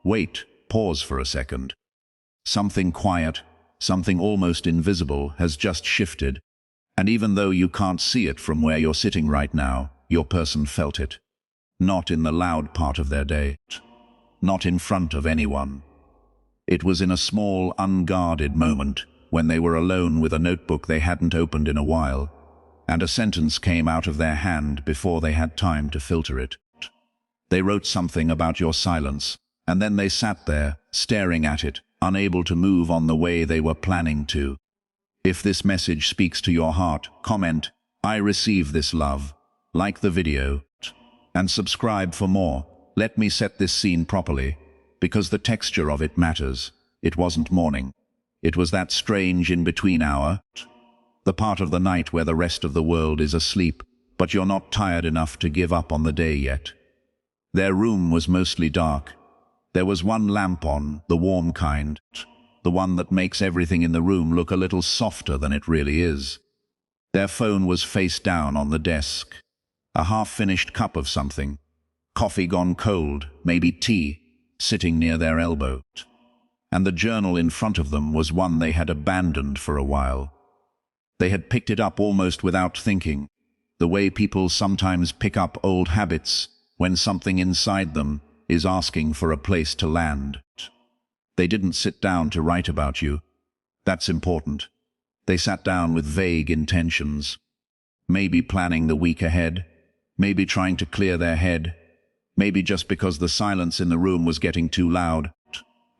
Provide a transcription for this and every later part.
Wait, pause for a second. Something quiet, something almost invisible has just shifted, and even though you can't see it from where you're sitting right now, your person felt it. Not in the loud part of their day. Not in front of anyone. It was in a small, unguarded moment, when they were alone with a notebook they hadn't opened in a while, and a sentence came out of their hand before they had time to filter it. They wrote something about your silence, and then they sat there, staring at it, unable to move on the way they were planning to. If this message speaks to your heart, comment, "I receive this love," like the video, and subscribe for more. Let me set this scene properly, because the texture of it matters. It wasn't morning. It was that strange in-between hour, the part of the night where the rest of the world is asleep, but you're not tired enough to give up on the day yet. Their room was mostly dark. There was one lamp on, the warm kind, the one that makes everything in the room look a little softer than it really is. Their phone was face down on the desk. A half-finished cup of something, coffee gone cold, maybe tea, sitting near their elbow. And the journal in front of them was one they had abandoned for a while. They had picked it up almost without thinking, the way people sometimes pick up old habits when something inside them is asking for a place to land. They didn't sit down to write about you. That's important. They sat down with vague intentions. Maybe planning the week ahead, maybe trying to clear their head, maybe just because the silence in the room was getting too loud,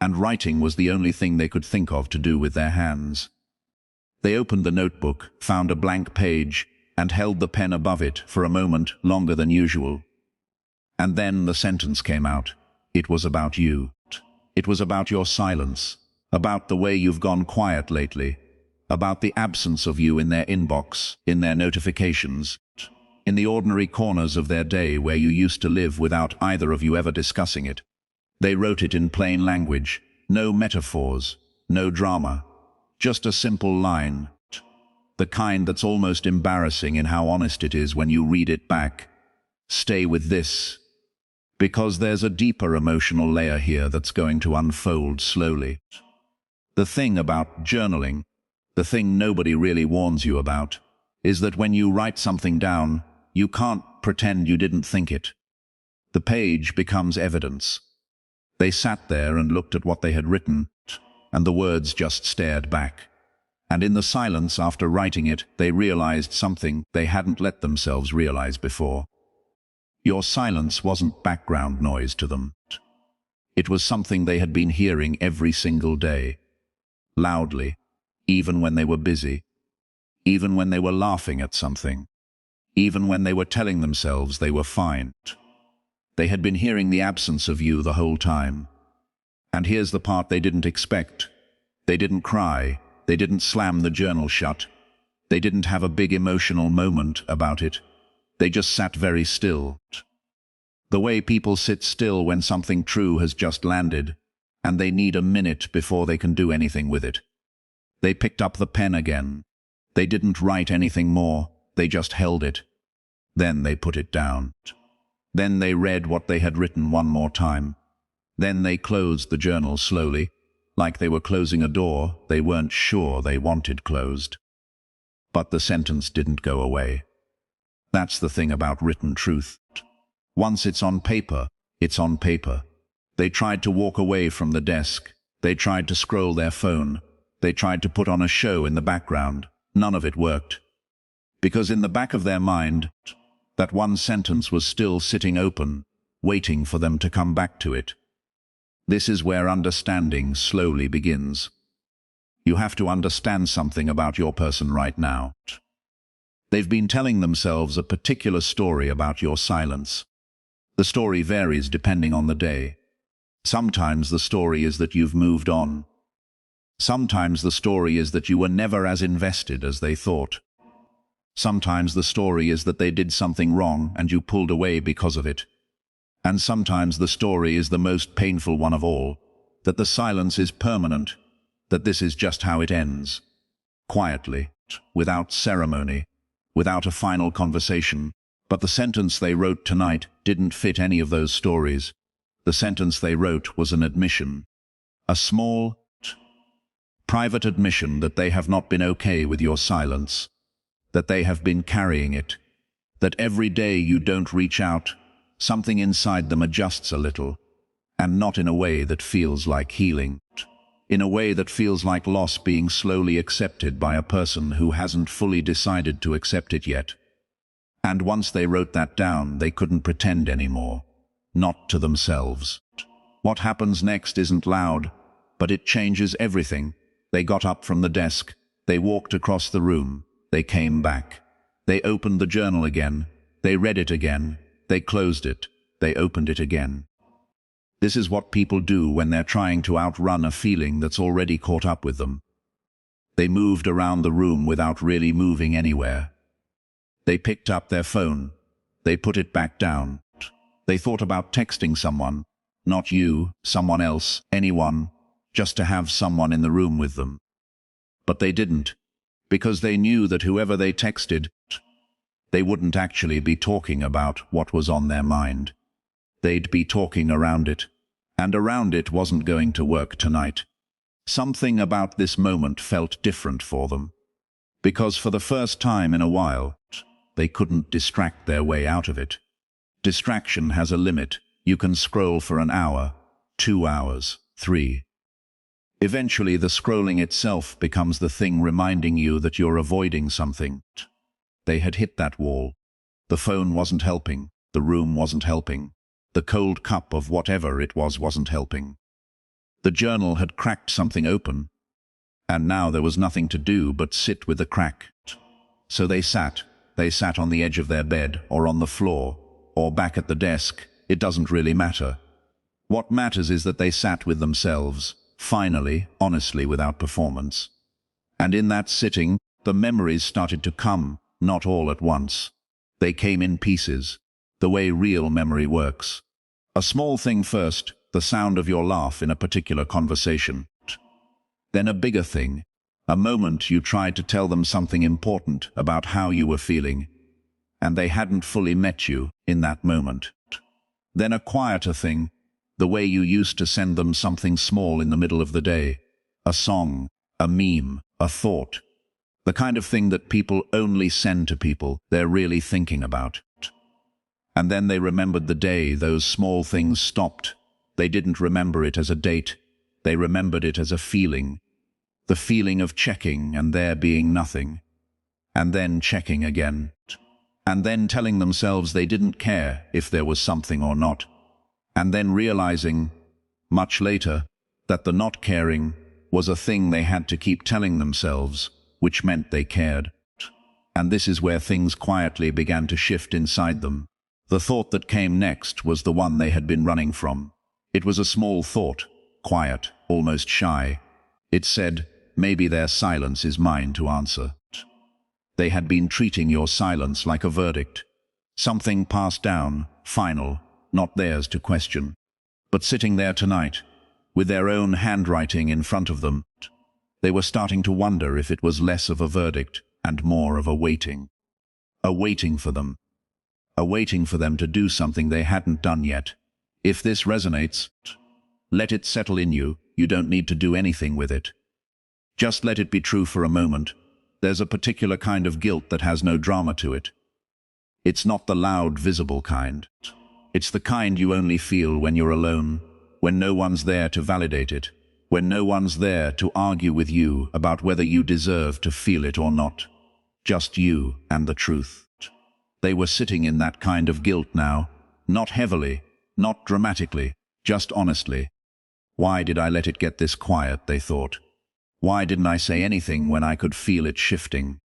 and writing was the only thing they could think of to do with their hands. They opened the notebook, found a blank page, and held the pen above it for a moment longer than usual. And then the sentence came out. It was about you. It was about your silence, about the way you've gone quiet lately, about the absence of you in their inbox, in their notifications, in the ordinary corners of their day where you used to live without either of you ever discussing it. They wrote it in plain language, no metaphors, no drama, just a simple line, the kind that's almost embarrassing in how honest it is when you read it back. Stay with this, because there's a deeper emotional layer here that's going to unfold slowly. The thing about journaling, the thing nobody really warns you about, is that when you write something down, you can't pretend you didn't think it. The page becomes evidence. They sat there and looked at what they had written, and the words just stared back. And in the silence after writing it, they realized something they hadn't let themselves realize before. Your silence wasn't background noise to them. It was something they had been hearing every single day, loudly, even when they were busy, even when they were laughing at something, even when they were telling themselves they were fine. They had been hearing the absence of you the whole time. And here's the part they didn't expect. They didn't cry. They didn't slam the journal shut. They didn't have a big emotional moment about it. They just sat very still. The way people sit still when something true has just landed, and they need a minute before they can do anything with it. They picked up the pen again. They didn't write anything more. They just held it. Then they put it down. Then they read what they had written one more time. Then they closed the journal slowly, like they were closing a door they weren't sure they wanted closed. But the sentence didn't go away. That's the thing about written truth. Once it's on paper, it's on paper. They tried to walk away from the desk. They tried to scroll their phone. They tried to put on a show in the background. None of it worked. Because in the back of their mind, that one sentence was still sitting open, waiting for them to come back to it. This is where understanding slowly begins. You have to understand something about your person right now. They've been telling themselves a particular story about your silence. The story varies depending on the day. Sometimes the story is that you've moved on. Sometimes the story is that you were never as invested as they thought. Sometimes the story is that they did something wrong and you pulled away because of it. And sometimes the story is the most painful one of all, that the silence is permanent, that this is just how it ends. Quietly, without ceremony, without a final conversation. But the sentence they wrote tonight didn't fit any of those stories. The sentence they wrote was an admission. A small, private admission that they have not been okay with your silence, that they have been carrying it, that every day you don't reach out, something inside them adjusts a little, and not in a way that feels like healing, in a way that feels like loss being slowly accepted by a person who hasn't fully decided to accept it yet. And once they wrote that down, they couldn't pretend anymore, not to themselves. What happens next isn't loud, but it changes everything. They got up from the desk, they walked across the room, they came back. They opened the journal again, they read it again, they closed it, they opened it again. This is what people do when they're trying to outrun a feeling that's already caught up with them. They moved around the room without really moving anywhere. They picked up their phone. They put it back down. They thought about texting someone, not you, someone else, anyone, just to have someone in the room with them. But they didn't, because they knew that whoever they texted, they wouldn't actually be talking about what was on their mind. They'd be talking around it, and around it wasn't going to work tonight. Something about this moment felt different for them, because for the first time in a while, they couldn't distract their way out of it. Distraction has a limit. You can scroll for an hour, 2 hours, 3. Eventually the scrolling itself becomes the thing reminding you that you're avoiding something. They had hit that wall. The phone wasn't helping. The room wasn't helping. The cold cup of whatever it was wasn't helping. The journal had cracked something open, and now there was nothing to do but sit with the crack. So they sat on the edge of their bed, or on the floor, or back at the desk. It doesn't really matter. What matters is that they sat with themselves, finally, honestly, without performance. And in that sitting, the memories started to come, not all at once. They came in pieces, the way real memory works. A small thing first, the sound of your laugh in a particular conversation. Then a bigger thing, a moment you tried to tell them something important about how you were feeling, and they hadn't fully met you in that moment. Then a quieter thing, the way you used to send them something small in the middle of the day, a song, a meme, a thought, the kind of thing that people only send to people they're really thinking about. And then they remembered the day those small things stopped. They didn't remember it as a date. They remembered it as a feeling. The feeling of checking and there being nothing. And then checking again. And then telling themselves they didn't care if there was something or not. And then realizing, much later, that the not caring was a thing they had to keep telling themselves, which meant they cared. And this is where things quietly began to shift inside them. The thought that came next was the one they had been running from. It was a small thought, quiet, almost shy. It said, maybe their silence is mine to answer. They had been treating your silence like a verdict, something passed down, final, not theirs to question. But sitting there tonight, with their own handwriting in front of them, they were starting to wonder if it was less of a verdict and more of a waiting. A waiting for them. A waiting for them to do something they hadn't done yet. If this resonates, let it settle in you. You don't need to do anything with it. Just let it be true for a moment. There's a particular kind of guilt that has no drama to it. It's not the loud, visible kind. It's the kind you only feel when you're alone, when no one's there to validate it, when no one's there to argue with you about whether you deserve to feel it or not. Just you and the truth. They were sitting in that kind of guilt now, not heavily, not dramatically, just honestly. Why did I let it get this quiet, they thought. Why didn't I say anything when I could feel it shifting?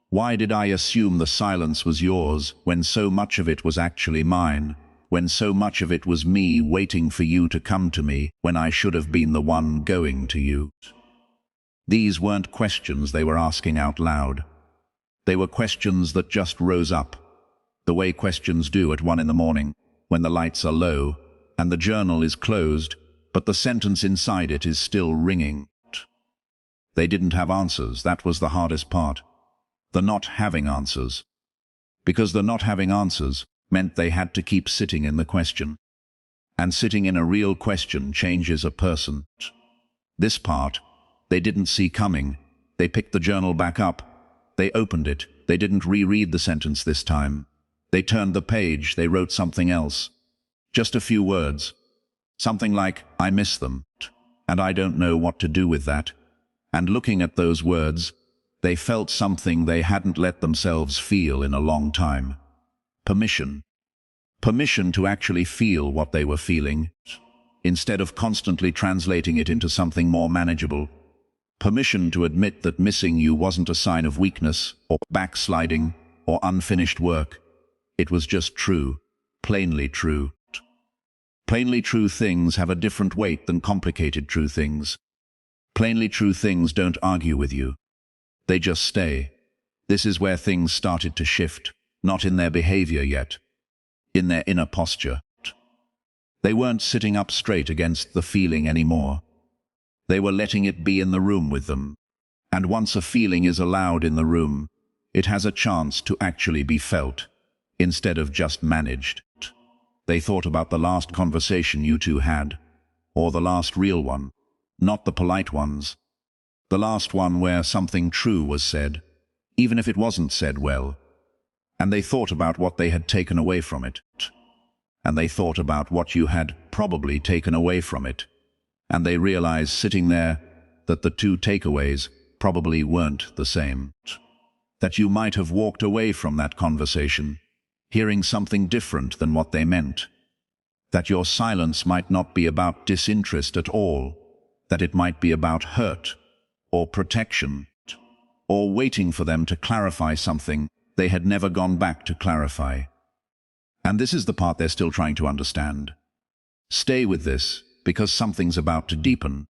Why did I assume the silence was yours when so much of it was actually mine, when so much of it was me waiting for you to come to me when I should have been the one going to you? These weren't questions they were asking out loud. They were questions that just rose up, the way questions do at 1 in the morning, when the lights are low, and the journal is closed, but the sentence inside it is still ringing. They didn't have answers. That was the hardest part. The not having answers. Because the not having answers meant they had to keep sitting in the question. And sitting in a real question changes a person. This part, they didn't see coming. They picked the journal back up. They opened it. They didn't reread the sentence this time. They turned the page. They wrote something else. Just a few words. Something like, I miss them, and I don't know what to do with that. And looking at those words, they felt something they hadn't let themselves feel in a long time. Permission. Permission to actually feel what they were feeling, instead of constantly translating it into something more manageable. Permission to admit that missing you wasn't a sign of weakness, or backsliding, or unfinished work. It was just true, plainly true. Plainly true things have a different weight than complicated true things. Plainly true things don't argue with you. They just stay. This is where things started to shift, not in their behavior yet, in their inner posture. They weren't sitting up straight against the feeling anymore. They were letting it be in the room with them. And once a feeling is allowed in the room, it has a chance to actually be felt, instead of just managed. They thought about the last conversation you two had, or the last real one, not the polite ones. The last one where something true was said, even if it wasn't said well. And they thought about what they had taken away from it. And they thought about what you had probably taken away from it. And they realized sitting there that the two takeaways probably weren't the same. That you might have walked away from that conversation, hearing something different than what they meant. That your silence might not be about disinterest at all, that it might be about hurt, or protection, or waiting for them to clarify something they had never gone back to clarify. And this is the part they're still trying to understand. Stay with this, because something's about to deepen.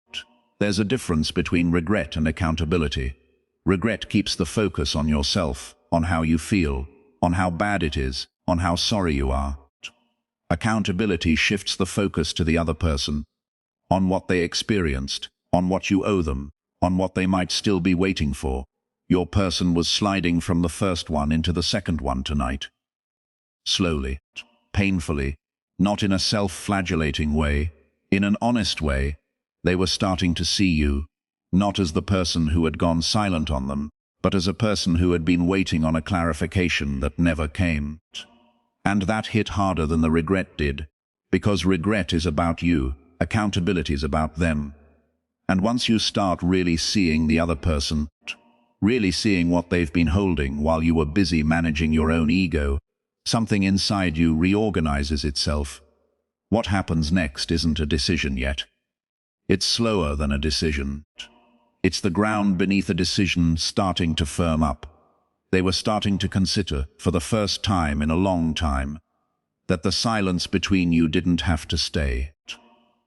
There's a difference between regret and accountability. Regret keeps the focus on yourself, on how you feel, on how bad it is, on how sorry you are. Accountability shifts the focus to the other person, on what they experienced, on what you owe them, on what they might still be waiting for. Your person was sliding from the first one into the second one tonight. Slowly, painfully, not in a self-flagellating way, in an honest way, they were starting to see you, not as the person who had gone silent on them, but as a person who had been waiting on a clarification that never came. And that hit harder than the regret did, because regret is about you, accountability is about them. And once you start really seeing the other person, really seeing what they've been holding while you were busy managing your own ego, something inside you reorganizes itself. What happens next isn't a decision yet. It's slower than a decision. It's the ground beneath a decision starting to firm up. They were starting to consider, for the first time in a long time, that the silence between you didn't have to stay.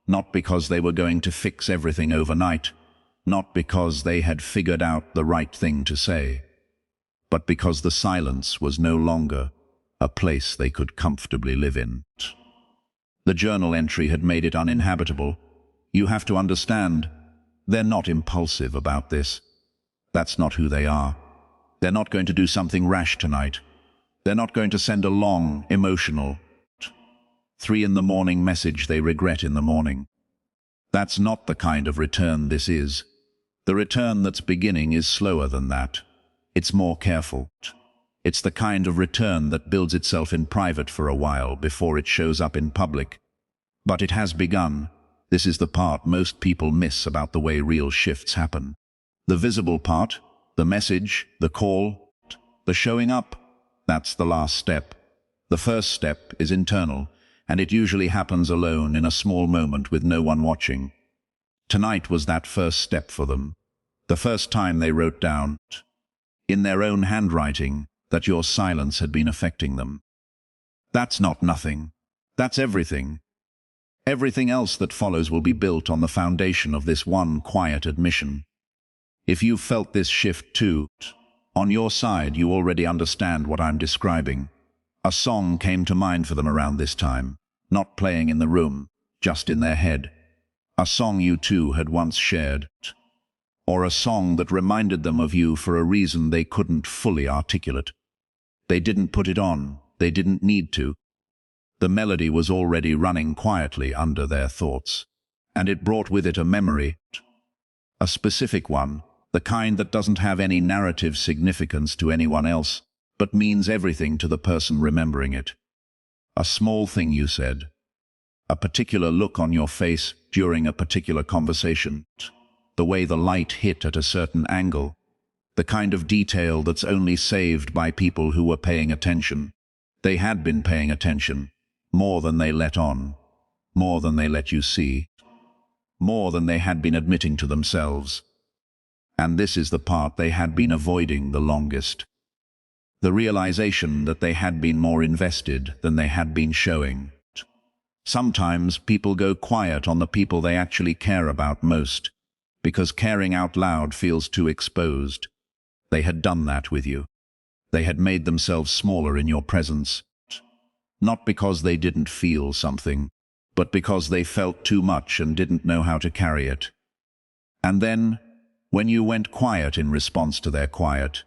Not because they were going to fix everything overnight, not because they had figured out the right thing to say, but because the silence was no longer a place they could comfortably live in. The journal entry had made it uninhabitable. You have to understand, they're not impulsive about this. That's not who they are. They're not going to do something rash tonight. They're not going to send a long, emotional 3 a.m. message they regret in the morning. That's not the kind of return this is. The return that's beginning is slower than that. It's more careful. It's the kind of return that builds itself in private for a while before it shows up in public. But it has begun. This is the part most people miss about the way real shifts happen. The visible part, the message, the call, the showing up, that's the last step. The first step is internal, and it usually happens alone in a small moment with no one watching. Tonight was that first step for them. The first time they wrote down, in their own handwriting, that your silence had been affecting them. That's not nothing. That's everything. Everything else that follows will be built on the foundation of this one quiet admission. If you've felt this shift too, on your side you already understand what I'm describing. A song came to mind for them around this time, not playing in the room, just in their head. A song you two had once shared. Or a song that reminded them of you for a reason they couldn't fully articulate. They didn't put it on, they didn't need to. The melody was already running quietly under their thoughts, and it brought with it a memory, a specific one, the kind that doesn't have any narrative significance to anyone else, but means everything to the person remembering it. A small thing you said, a particular look on your face during a particular conversation, the way the light hit at a certain angle, the kind of detail that's only saved by people who were paying attention. They had been paying attention, more than they let on, more than they let you see, more than they had been admitting to themselves. And this is the part they had been avoiding the longest. The realization that they had been more invested than they had been showing. Sometimes people go quiet on the people they actually care about most, because caring out loud feels too exposed. They had done that with you. They had made themselves smaller in your presence. Not because they didn't feel something, but because they felt too much and didn't know how to carry it. And then, when you went quiet in response to their quiet,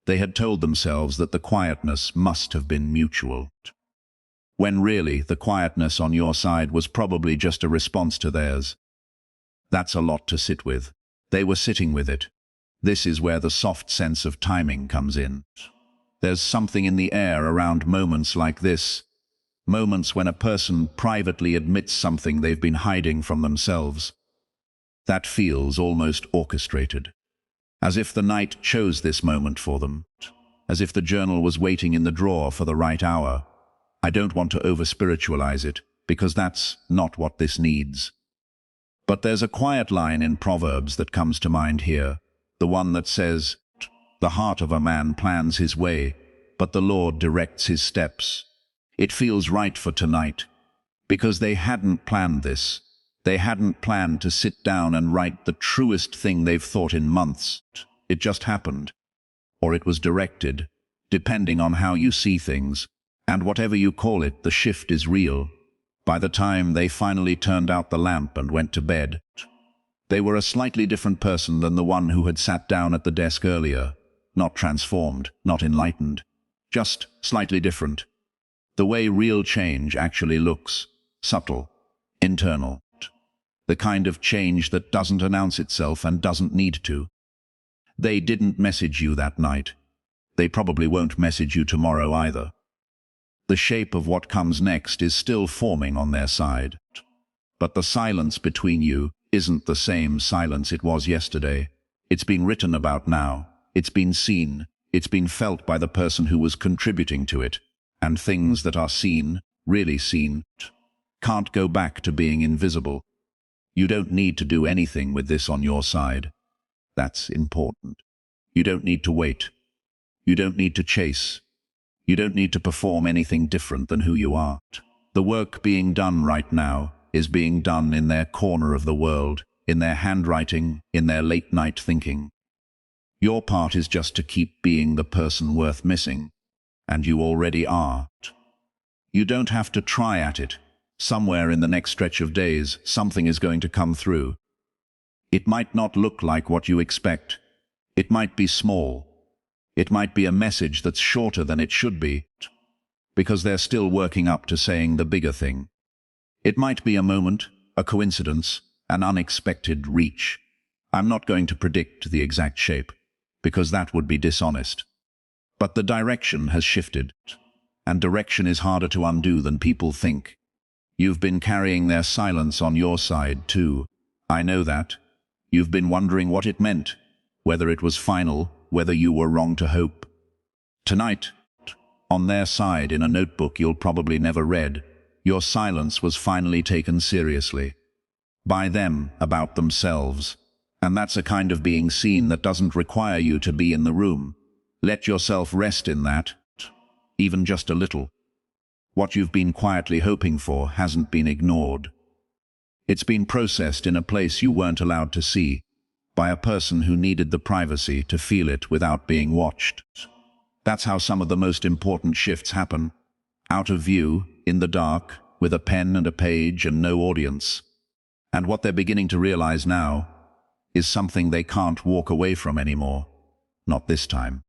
they had told themselves that the quietness must have been mutual. When really, the quietness on your side was probably just a response to theirs. That's a lot to sit with. They were sitting with it. This is where the soft sense of timing comes in. There's something in the air around moments like this, moments when a person privately admits something they've been hiding from themselves. That feels almost orchestrated, as if the night chose this moment for them, as if the journal was waiting in the drawer for the right hour. I don't want to over-spiritualize it, because that's not what this needs. But there's a quiet line in Proverbs that comes to mind here, the one that says, "The heart of a man plans his way, but the Lord directs his steps." It feels right for tonight, because they hadn't planned this. They hadn't planned to sit down and write the truest thing they've thought in months. It just happened. Or it was directed, depending on how you see things. And whatever you call it, the shift is real. By the time they finally turned out the lamp and went to bed, they were a slightly different person than the one who had sat down at the desk earlier. Not transformed, not enlightened, just slightly different. The way real change actually looks, subtle, internal. The kind of change that doesn't announce itself and doesn't need to. They didn't message you that night. They probably won't message you tomorrow either. The shape of what comes next is still forming on their side. But the silence between you isn't the same silence it was yesterday. It's been written about now. It's been seen. It's been felt by the person who was contributing to it. And things that are seen, really seen, can't go back to being invisible. You don't need to do anything with this on your side. That's important. You don't need to wait. You don't need to chase. You don't need to perform anything different than who you are. The work being done right now is being done in their corner of the world, in their handwriting, in their late-night thinking. Your part is just to keep being the person worth missing, and you already are. You don't have to try at it. Somewhere in the next stretch of days, something is going to come through. It might not look like what you expect. It might be small. It might be a message that's shorter than it should be, because they're still working up to saying the bigger thing. It might be a moment, a coincidence, an unexpected reach. I'm not going to predict the exact shape, because that would be dishonest. But the direction has shifted, and direction is harder to undo than people think. You've been carrying their silence on your side too. I know that. You've been wondering what it meant, whether it was final, whether you were wrong to hope. Tonight, on their side in a notebook you'll probably never read, your silence was finally taken seriously. By them, about themselves. And that's a kind of being seen that doesn't require you to be in the room. Let yourself rest in that, even just a little. What you've been quietly hoping for hasn't been ignored. It's been processed in a place you weren't allowed to see, by a person who needed the privacy to feel it without being watched. That's how some of the most important shifts happen. Out of view, in the dark, with a pen and a page and no audience. And what they're beginning to realize now is something they can't walk away from anymore. Not this time.